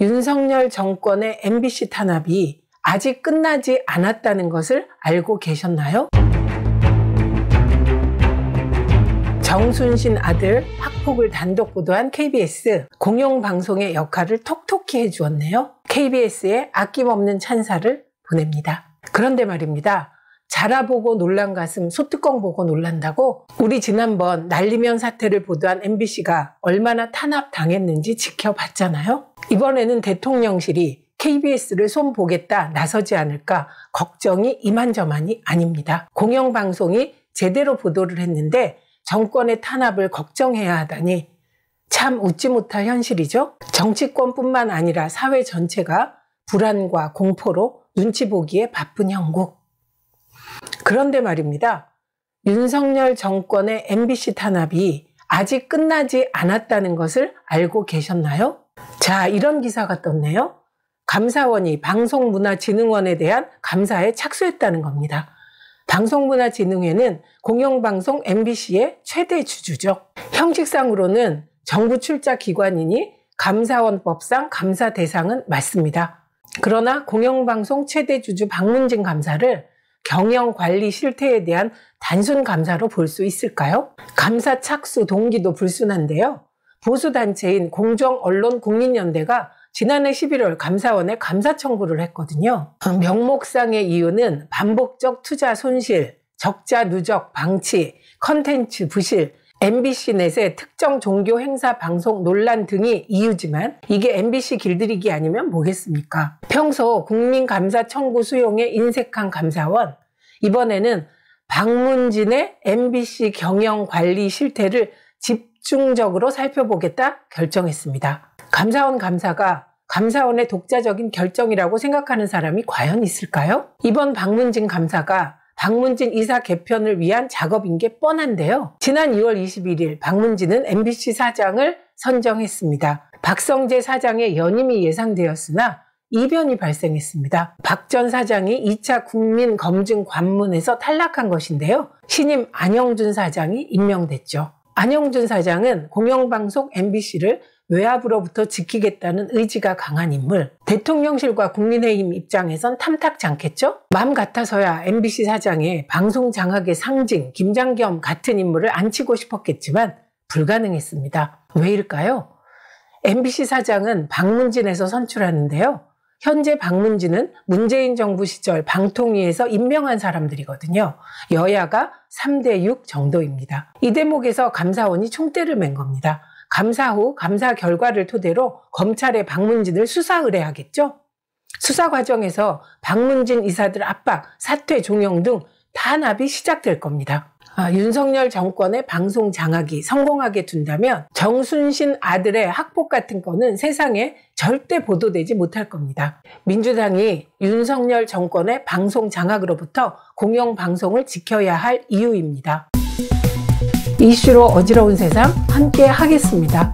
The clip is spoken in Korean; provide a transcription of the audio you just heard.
윤석열 정권의 MBC 탄압이 아직 끝나지 않았다는 것을 알고 계셨나요? 정순신 아들 학폭을 단독 보도한 KBS, 공영방송의 역할을 톡톡히 해주었네요. KBS에 아낌없는 찬사를 보냅니다. 그런데 말입니다. 자라보고 놀란 가슴 소뚜껑 보고 놀란다고 우리 지난번 날리면 사태를 보도한 MBC가 얼마나 탄압당했는지 지켜봤잖아요. 이번에는 대통령실이 KBS를 손보겠다 나서지 않을까 걱정이 이만저만이 아닙니다. 공영방송이 제대로 보도를 했는데 정권의 탄압을 걱정해야 하다니 참 웃지 못할 현실이죠. 정치권뿐만 아니라 사회 전체가 불안과 공포로 눈치 보기에 바쁜 형국. 그런데 말입니다. 윤석열 정권의 MBC 탄압이 아직 끝나지 않았다는 것을 알고 계셨나요? 자, 이런 기사가 떴네요. 감사원이 방송문화진흥원에 대한 감사에 착수했다는 겁니다. 방송문화진흥회는 공영방송 MBC의 최대 주주죠. 형식상으로는 정부 출자 기관이니 감사원법상 감사 대상은 맞습니다. 그러나 공영방송 최대 주주 박문진 감사를 경영관리 실태에 대한 단순 감사로 볼 수 있을까요? 감사 착수 동기도 불순한데요. 보수단체인 공정언론국민연대가 지난해 11월 감사원에 감사 청구를 했거든요. 명목상의 이유는 반복적 투자 손실, 적자 누적 방치, 컨텐츠 부실, MBC 넷의 특정 종교 행사 방송 논란 등이 이유지만 이게 MBC 길들이기 아니면 뭐겠습니까? 평소 국민감사 청구 수용에 인색한 감사원, 이번에는 박문진의 MBC 경영관리 실태를 집중적으로 살펴보겠다 결정했습니다. 감사원 감사가 감사원의 독자적인 결정이라고 생각하는 사람이 과연 있을까요? 이번 박문진 감사가 박문진 이사 개편을 위한 작업인 게 뻔한데요. 지난 2월 21일 박문진은 MBC 사장을 선정했습니다. 박성재 사장의 연임이 예상되었으나 이변이 발생했습니다. 박 전 사장이 2차 국민검증 관문에서 탈락한 것인데요. 신임 안영준 사장이 임명됐죠. 안영준 사장은 공영방송 MBC를 외압으로부터 지키겠다는 의지가 강한 인물. 대통령실과 국민의힘 입장에선 탐탁지 않겠죠? 마음 같아서야 MBC 사장의 방송 장악의 상징 김장겸 같은 인물을 앉히고 싶었겠지만 불가능했습니다. 왜일까요? MBC 사장은 박문진에서 선출하는데요. 현재 박문진은 문재인 정부 시절 방통위에서 임명한 사람들이거든요. 여야가 3대6 정도입니다. 이 대목에서 감사원이 총대를 맨 겁니다. 감사 후 감사 결과를 토대로 검찰에 박문진을 수사 의뢰하겠죠. 수사 과정에서 박문진 이사들 압박, 사퇴 종용 등 탄압이 시작될 겁니다. 윤석열 정권의 방송 장악이 성공하게 둔다면 정순신 아들의 학폭 같은 거는 세상에 절대 보도되지 못할 겁니다. 민주당이 윤석열 정권의 방송 장악으로부터 공영방송을 지켜야 할 이유입니다. 이슈로 어지러운 세상 함께 하겠습니다.